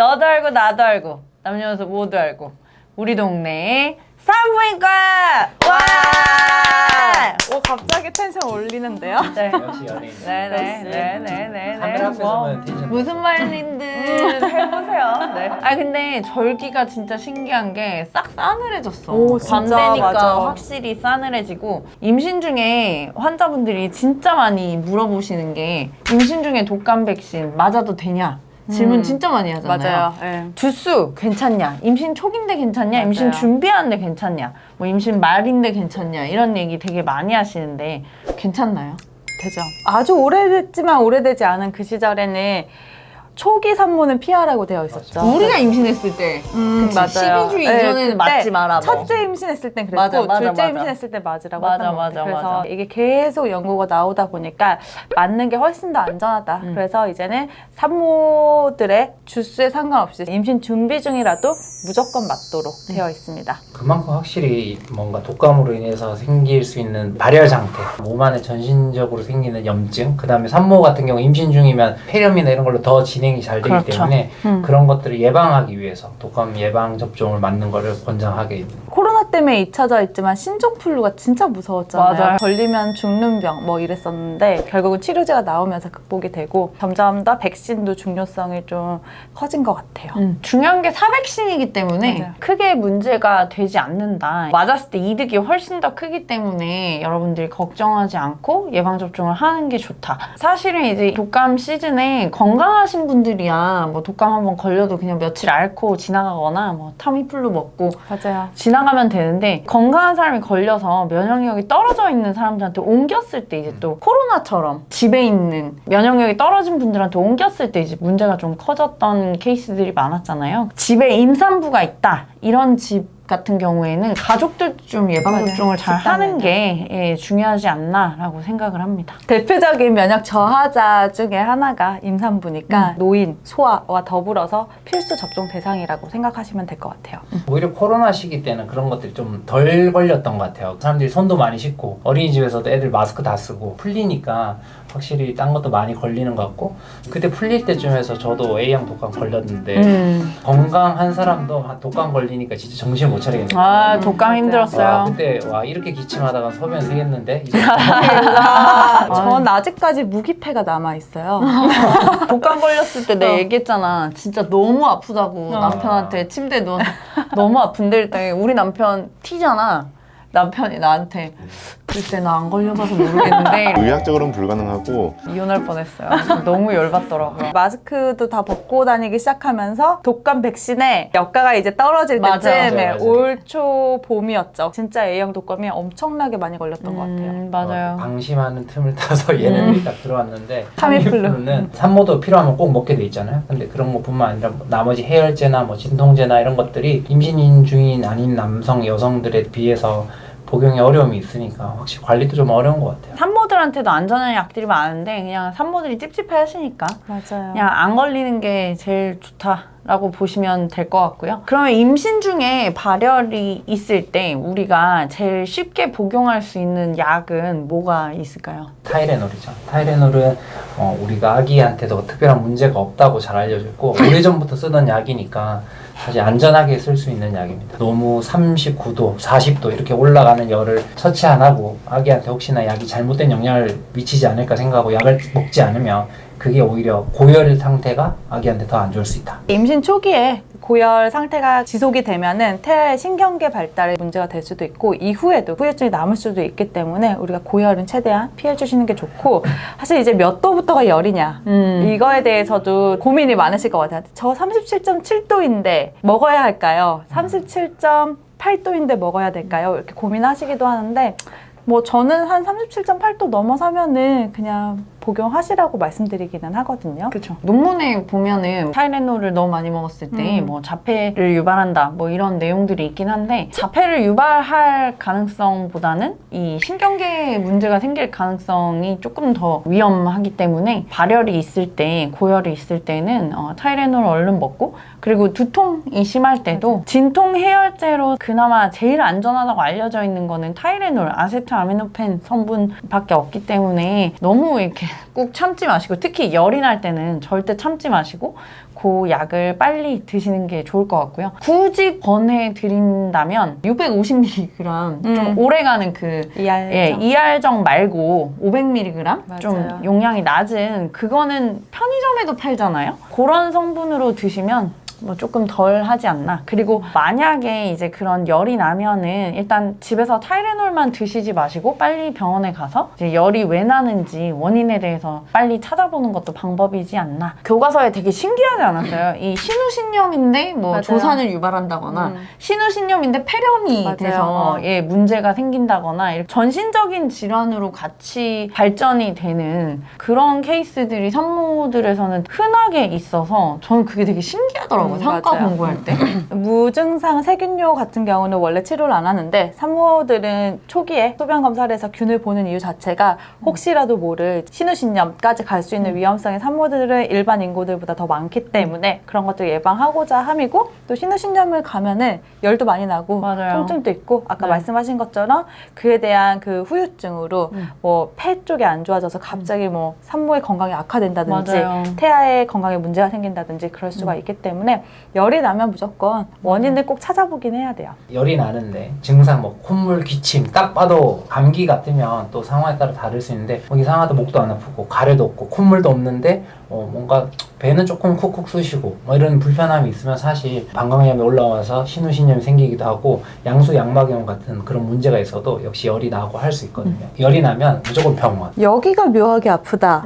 너도 알고 나도 알고 남녀노소 모두 알고 우리 동네 산부인과 와! 오, 갑자기 텐션 올리는데요? 네. 역시 연예인. 네네네네네네. 카메라 앞에 서면 텐션 무슨 말인지 해보세요. 네. 아 근데 절기가 진짜 신기한 게 싹 싸늘해졌어. 오, 밤 진짜, 되니까 맞아. 확실히 싸늘해지고 임신 중에 환자분들이 진짜 많이 물어보시는 게 임신 중에 독감 백신 맞아도 되냐? 질문 진짜 많이 하잖아요. 맞아요. 네. 주수 괜찮냐? 임신 초기인데 괜찮냐? 맞아요. 임신 준비하는데 괜찮냐? 뭐 임신 말인데 괜찮냐? 이런 얘기 되게 많이 하시는데 괜찮나요? 되죠. 아주 오래됐지만 오래되지 않은 그 시절에는 초기 산모는 피하라고 되어 있었죠. 우리가 임신했을 때 그치? 맞아요. 12주 네, 이전에는 그때 맞지 마라. 뭐. 첫째 임신했을 땐 그랬고 맞아, 맞아, 둘째 맞아. 임신했을 때 맞으라고 맞아, 했던 것 맞아, 같아요. 그래서 맞아. 이게 계속 연구가 나오다 보니까 맞는 게 훨씬 더 안전하다. 그래서 이제는 산모들의 주수에 상관없이 임신 준비 중이라도 무조건 맞도록 되어 있습니다. 그만큼 확실히 뭔가 독감으로 인해서 생길 수 있는 발열 상태, 몸 안에 전신적으로 생기는 염증, 그 다음에 산모 같은 경우 임신 중이면 폐렴이나 이런 걸로 더 진행이 잘 되기 그렇죠. 때문에 그런 것들을 예방하기 위해서 독감 예방 접종을 맞는 거를 권장하게 됩니다. 코로나 때문에 잊혀져 있지만 신종플루가 진짜 무서웠잖아요. 맞아요. 걸리면 죽는 병 뭐 이랬었는데 결국은 치료제가 나오면서 극복이 되고 점점 더 백신도 중요성이 좀 커진 것 같아요. 중요한 게 사백신이기 때문에 맞아요. 크게 문제가 되지 않는다. 맞았을 때 이득이 훨씬 더 크기 때문에 여러분들이 걱정하지 않고 예방접종을 하는 게 좋다. 사실은 이제 독감 시즌에 건강하신 분들이야 뭐 독감 한번 걸려도 그냥 며칠 앓고 지나가거나 뭐 타미플루 먹고 맞아요. 지나가면 되는데 건강한 사람이 걸려서 면역력이 떨어져 있는 사람들한테 옮겼을 때 이제 또 코로나처럼 집에 있는 면역력이 떨어진 분들한테 옮겼을 때 이제 문제가 좀 커졌던 케이스들이 많았잖아요. 집에 임산부가 있다 이런 집 같은 경우에는 가족들 좀 예방접종을 잘 하는 게 중요하지 않나라고 생각을 합니다. 대표적인 면역 저하자 중에 하나가 임산부니까 노인, 소아와 더불어서 필수 접종 대상이라고 생각하시면 될 것 같아요. 오히려 코로나 시기 때는 그런 것들이 좀 덜 걸렸던 것 같아요. 사람들이 손도 많이 씻고 어린이집에서도 애들 마스크 다 쓰고 풀리니까 확실히 딴 것도 많이 걸리는 것 같고 그때 풀릴 때쯤에서 저도 A형 독감 걸렸는데 건강한 사람도 독감 걸리니까 진짜 정신 못 차리겠네요. 아 독감 힘들었어요. 와, 그때 와 이렇게 기침하다가 소변 새겠는데 이제 전 아직까지 무기폐가 남아있어요. 독감 걸렸을 때 내가 얘기했잖아. 진짜 너무 아프다고 남편한테 침대에 누워서 너무 아픈데 일단 우리 남편 T잖아. 남편이 나한테 글쎄 나 안 걸려봐서 모르겠는데 의학적으로는 불가능하고 이혼할 뻔했어요. 너무 열받더라고요. 마스크도 다 벗고 다니기 시작하면서 독감 백신의 여가가 이제 떨어질 맞아요. 때쯤에 맞아요. 올 초 봄이었죠. 진짜 A형 독감이 엄청나게 많이 걸렸던 것 같아요. 맞아요. 방심하는 틈을 타서 얘네들이 딱 들어왔는데 타미플루. 타미플루는 산모도 필요하면 꼭 먹게 돼 있잖아요. 근데 그런 것뿐만 아니라 뭐 나머지 해열제나 뭐 진통제나 이런 것들이 임신 중인 아닌 남성 여성들에 비해서 복용에 어려움이 있으니까 확실히 관리도 좀 어려운 것 같아요. 산모들한테도 안전한 약들이 많은데 그냥 산모들이 찝찝해 하시니까 맞아요. 그냥 안 걸리는 게 제일 좋다라고 보시면 될 것 같고요. 그러면 임신 중에 발열이 있을 때 우리가 제일 쉽게 복용할 수 있는 약은 뭐가 있을까요? 타이레놀이죠. 타이레놀은 우리가 아기한테도 특별한 문제가 없다고 잘 알려져 있고 오래전부터 쓰던 약이니까 사실 안전하게 쓸 수 있는 약입니다. 너무 39도, 40도 이렇게 올라가는 열을 처치 안 하고 아기한테 혹시나 약이 잘못된 영향을 미치지 않을까 생각하고 약을 먹지 않으면 그게 오히려 고열 상태가 아기한테 더 안 좋을 수 있다. 임신 초기에 고열 상태가 지속이 되면은 태아의 신경계 발달에 문제가 될 수도 있고 이후에도 후유증이 남을 수도 있기 때문에 우리가 고열은 최대한 피해 주시는 게 좋고 사실 이제 몇 도부터가 열이냐 이거에 대해서도 고민이 많으실 것 같아요. 저 37.7도인데 먹어야 할까요? 37.8도인데 먹어야 될까요? 이렇게 고민하시기도 하는데 뭐 저는 한 37.8도 넘어서면은 그냥 복용하시라고 말씀드리기는 하거든요. 그렇죠. 논문에 보면은 타이레놀을 너무 많이 먹었을 때 뭐 자폐를 유발한다 뭐 이런 내용들이 있긴 한데 자폐를 유발할 가능성보다는 이 신경계에 문제가 생길 가능성이 조금 더 위험하기 때문에 발열이 있을 때 고열이 있을 때는 타이레놀 얼른 먹고 그리고 두통이 심할 때도 진통 해열제로 그나마 제일 안전하다고 알려져 있는 거는 타이레놀, 아세트아미노펜 성분밖에 없기 때문에 너무 이렇게 꾹 참지 마시고 특히 열이 날 때는 절대 참지 마시고 그 약을 빨리 드시는 게 좋을 것 같고요. 굳이 권해드린다면 650mg 좀 오래가는 그 이알정. 이알정 말고 500mg 좀 맞아요. 용량이 낮은 그거는 편의점에도 팔잖아요. 그런 성분으로 드시면 뭐 조금 덜 하지 않나. 그리고 만약에 이제 그런 열이 나면은 일단 집에서 타이레놀만 드시지 마시고 빨리 병원에 가서 이제 열이 왜 나는지 원인에 대해서 빨리 찾아보는 것도 방법이지 않나. 교과서에 되게 신기하지 않았어요? 이 신우신염인데 뭐 맞아요. 조산을 유발한다거나 신우신염인데 폐렴이 맞아요. 돼서 예, 문제가 생긴다거나 이렇게 전신적인 질환으로 같이 발전이 되는 그런 케이스들이 산모들에서는 흔하게 있어서 저는 그게 되게 신기하더라고요. 상과 맞아요. 공부할 때. 무증상 세균뇨 같은 경우는 원래 치료를 안 하는데 산모들은 초기에 소변 검사를 해서 균을 보는 이유 자체가 혹시라도 모를 신우신염까지 갈 수 있는 위험성이 산모들은 일반 인구들보다 더 많기 때문에 그런 것들 예방하고자 함이고 또 신우신염을 가면은 열도 많이 나고 맞아요. 통증도 있고 아까 네. 말씀하신 것처럼 그에 대한 그 후유증으로 뭐 폐 쪽이 안 좋아져서 갑자기 뭐 산모의 건강이 악화된다든지 맞아요. 태아의 건강에 문제가 생긴다든지 그럴 수가 있기 때문에 열이 나면 무조건 원인을 꼭 찾아보긴 해야 돼요. 열이 나는데 증상 뭐 콧물, 기침 딱 봐도 감기 같으면 또 상황에 따라 다를 수 있는데 뭐 이상하다 목도 안 아프고 가래도 없고 콧물도 없는데 뭔가 배는 조금 쿡쿡 쑤시고 뭐 이런 불편함이 있으면 사실 방광염이 올라와서 신우신염이 생기기도 하고 양수 양막염 같은 그런 문제가 있어도 역시 열이 나고 할 수 있거든요. 열이 나면 무조건 병원. 여기가 묘하게 아프다.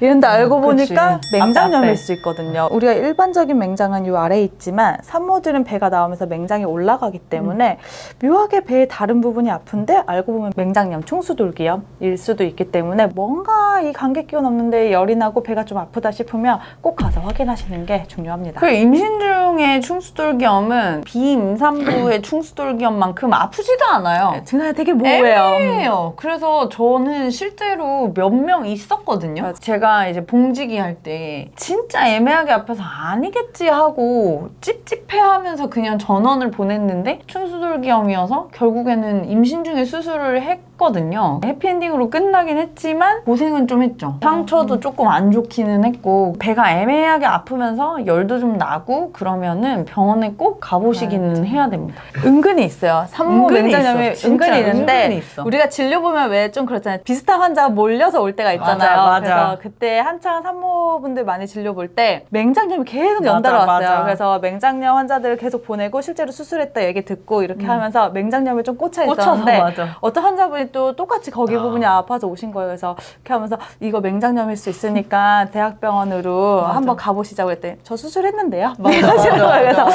이런데 알고 그치. 보니까 맹장염일 앞에. 수 있거든요. 우리가 일반적인 맹장은 이 아래에 있지만 산모들은 배가 나오면서 맹장이 올라가기 때문에 묘하게 배의 다른 부분이 아픈데 알고 보면 맹장염, 충수돌기염일 수도 있기 때문에 뭔가 이 감기기운 없는데 열이 나고 배가 좀 아프다 싶으면 꼭 가서 확인하시는 게 중요합니다. 그 임신 중에 충수돌기염은 비임산부의 충수돌기염만큼 아프지도 않아요. 증상이 되게 모호해요. 애매해요. 그래서 저는 실제로 몇 명 있었거든요. 맞아. 제가 이제 봉지기 할 때 진짜 애매하게 아파서 아니겠지 하고 찝찝해하면서 그냥 전원을 보냈는데 충수돌기염이어서 결국에는 임신 중에 수술을 했거든요. 해피엔딩으로 끝나긴 했지만 고생은 좀 했죠. 상처도 조금 안 좋기는 했고 배가 애매하게 아프면서 열도 좀 나고 그러면은 병원에 꼭 가보시기는 해야 됩니다. 은근히 있어요. 산모 은근히 맹장염이 있어. 진짜 은근히 있는데 은근히 있어. 우리가 진료 보면 왜 좀 그렇잖아요. 비슷한 환자가 몰려서 올 때가 있잖아요. 맞아. 그래서 그때 한창 산모분들 많이 진료 볼 때 맹장염이 계속 맞아, 연달아 왔어요. 맞아. 그래서 맹장염 환자들을 계속 보내고 실제로 수술했다 얘기 듣고 이렇게 하면서 맹장염에 좀 꽂혀 있었는데 맞아. 어떤 환자분이 또 똑같이 거기 부분이 아파서 오신 거예요. 그래서 이렇게 하면서 이거 맹장염일 수 있으니까 대학병원으로 맞아. 한번 가보시자고 했더니 저 수술했는데요. 막 이러시는 거예요. 그래서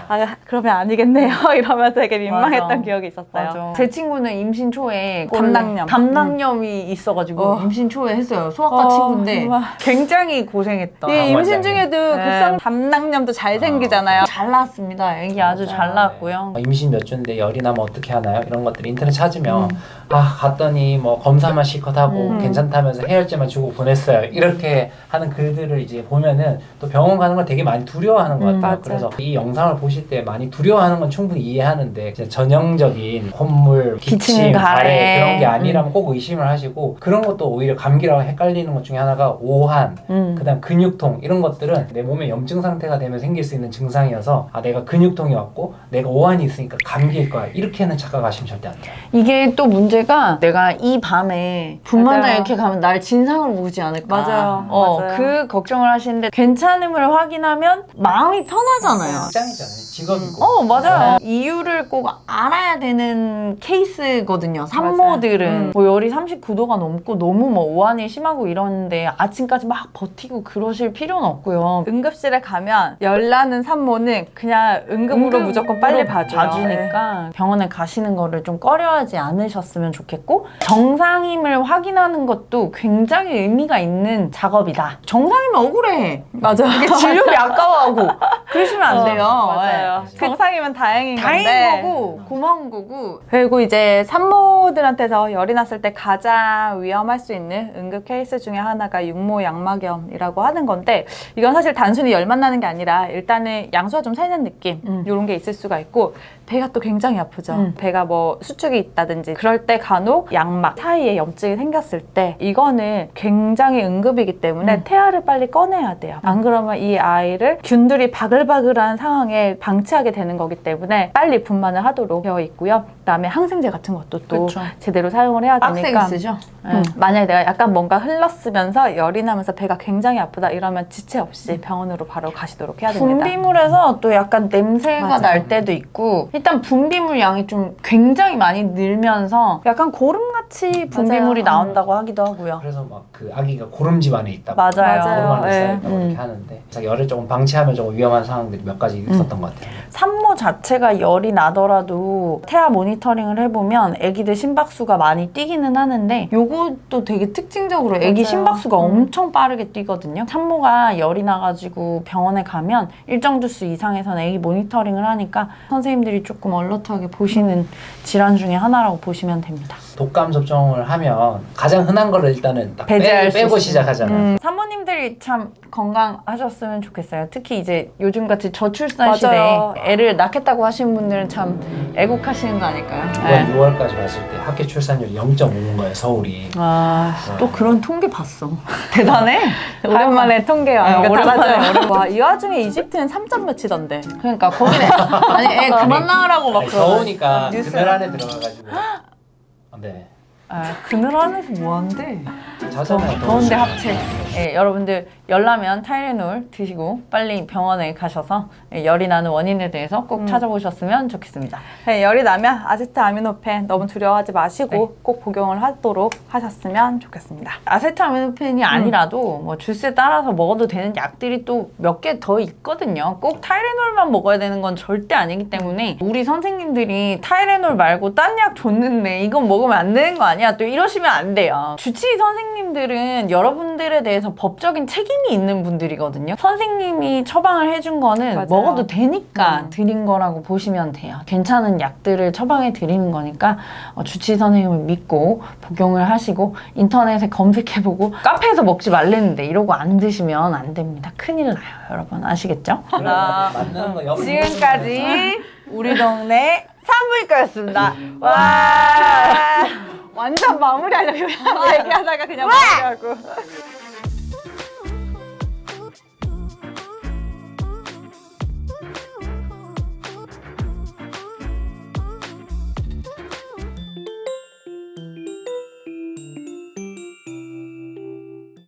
맞아. 그러면 아니겠네요. 이러면서 되게 민망했던 맞아. 기억이 있었어요. 맞아. 제 친구는 임신 초에 담낭염. 담낭염이 있어가지고 임신 초에 했어요. 소아과 친구인데 정말. 굉장히 고생했다. 이 임신 완전히. 중에도 네. 급성 담낭염도 잘 생기잖아요. 잘 나왔습니다. 애기 아주 잘 나왔고요. 임신 몇 주인데 열이 나면 어떻게 하나요? 이런 것들 인터넷 찾으면 갔더니 뭐 검사만 실컷 하고 괜찮다면서 해열제만 주고 보냈어요. 이렇게 하는 글들을 이제 보면은 또 병원 가는 걸 되게 많이 두려워하는 것 같아요. 맞아요. 그래서 이 영상을 보실 때 많이 두려워하는 건 충분히 이해하는데 진짜 전형적인 콧물, 기침, 기침, 가래. 가래 그런 게 아니라면 꼭 의심을 하시고 그런 것도 오히려 감기라고 헷갈리는 것 중에 하나가 오한, 그다음 근육통 이런 것들은 내 몸의 염증 상태가 되면 생길 수 있는 증상이어서 내가 근육통이 왔고 내가 오한이 있으니까 감기일 거야 이렇게는 착각하시면 절대 안 돼요. 이게 또 문제가 내가 이 밤에 분만장 맞아요. 이렇게 가면 날 진상으로 보지 않을까. 맞아요. 맞아요. 그 걱정을 하시는데 괜찮음을 확인하면 마음이 편하잖아요. 직장이잖아요. 직업이고. 맞아요. 이유를 꼭 알아야 되는 케이스거든요. 산모들은 뭐 열이 39도가 넘고 너무 뭐 오한이 심하고 이러는데 아침까지 막 버티고 그러실 필요는 없고요. 응급실에 가면 열나는 산모는 그냥 응급으로 무조건 빨리 봐주니까 병원에 가시는 거를 좀 꺼려하지 않으셨으면 좋겠고 정상임을 확인하는 것도 굉장히 의미가 있는 작업이다. 정상이면 억울해. 맞아. 이게 진료비 아까워하고 그러시면 안 돼요. 맞아요. 네. 정상이면 다행인 건데. 다행인 거고 고마운 거고. 그리고 이제 산모들한테서 열이 났을 때 가장 위험할 수 있는 응급 케이스 중에 하나가 육모 양막염이라고 하는 건데 이건 사실 단순히 열만 나는 게 아니라 일단은 양수가 좀 새는 느낌 이런 게 있을 수가 있고 배가 또 굉장히 아프죠. 배가 뭐 수축이 있다든지 그럴 때 간혹 양막 사이에 염증이 생겼을 때 이거는 굉장히 응급이기 때문에 태아를 빨리 꺼내야 돼요. 안 그러면 이 아이를 균들이 바글바글한 상황에 방치하게 되는 거기 때문에 빨리 분만을 하도록 되어 있고요. 그다음에 항생제 같은 것도 또 그쵸. 제대로 사용을 해야 빡세게 되니까 쓰죠. 만약에 내가 약간 뭔가 흘렀으면서 열이 나면서 배가 굉장히 아프다 이러면 지체 없이 병원으로 바로 가시도록 해야 됩니다. 분비물에서 또 약간 냄새가 맞아요. 날 때도 있고 일단 분비물 양이 좀 굉장히 많이 늘면서 약간 고름같이 분비물이 맞아요. 나온다고 하기도 하고요. 그래서 막 그 아기가 고름집 안에 있다고 맞아요. 고름 안에 네. 쌓여있다고 이렇게 하는데 열을 조금 방치하면 조금 위험한 상황들이 몇 가지 있었던 것 같아요. 산모 자체가 열이 나더라도 태아 모니터링을 해보면 아기들 심박수가 많이 뛰기는 하는데 요것도 되게 특징적으로 아기 맞아요. 심박수가 엄청 빠르게 뛰거든요. 산모가 열이 나가지고 병원에 가면 일정 주수 이상에서는 아기 모니터링을 하니까 선생님들이 조금 얼러트하게 보시는 질환 중에 하나라고 보시면 됩니다. 독감 접종을 하면 가장 흔한 거를 일단은 딱 배제할 수 빼고 있어요. 시작하잖아요. 산모님들이 참 건강하셨으면 좋겠어요. 특히 이제 요즘같이 저출산 맞아요. 시대에 애를 낳겠다고 하시는 분들은 참 애국하시는 거 아닐까요? 이번 6월까지 봤을 때 학교 출산율이 0.5인 거예요, 서울이. 또 그런 통계 봤어. 대단해. 오랜만에 통계 아, 완전 오랜만에, 달라져요. 와, 이 와중에 이집트는 3점 몇이던데. 그러니까 거기는 아니 애 그만 나가라고 막 아니, 그러고. 더우니까 뉴스. 그늘 안에 들어가가지고. 네. 아, 그늘 안에서 뭐 한대? 자잖아요. 더운데 합체. 예, 여러분들 열나면 타이레놀 드시고 빨리 병원에 가셔서 열이 나는 원인에 대해서 꼭 찾아보셨으면 좋겠습니다. 네, 열이 나면 아세트아미노펜 너무 두려워하지 마시고 꼭 복용을 하도록 하셨으면 좋겠습니다. 아세트아미노펜이 아니라도 뭐 주스에 따라서 먹어도 되는 약들이 또 몇 개 더 있거든요. 꼭 타이레놀만 먹어야 되는 건 절대 아니기 때문에 우리 선생님들이 타이레놀 말고 딴 약 줬는데 이건 먹으면 안 되는 거 아니야? 또 이러시면 안 돼요. 주치의 선생님들은 여러분들에 대해서 법적인 책임이 있는 분들이거든요. 선생님이 처방을 해준 거는 맞아요. 먹어도 되니까 드린 거라고 보시면 돼요. 괜찮은 약들을 처방해 드리는 거니까 주치의 선생님을 믿고 복용을 하시고 인터넷에 검색해보고 카페에서 먹지 말랬는데 이러고 안 드시면 안 됩니다. 큰일 나요, 여러분. 아시겠죠? 맞는 거 옆에 지금까지 우리 동네 산부인과였습니다. 와! 완전 마무리하려고 얘기하다가 그냥 마무리하고.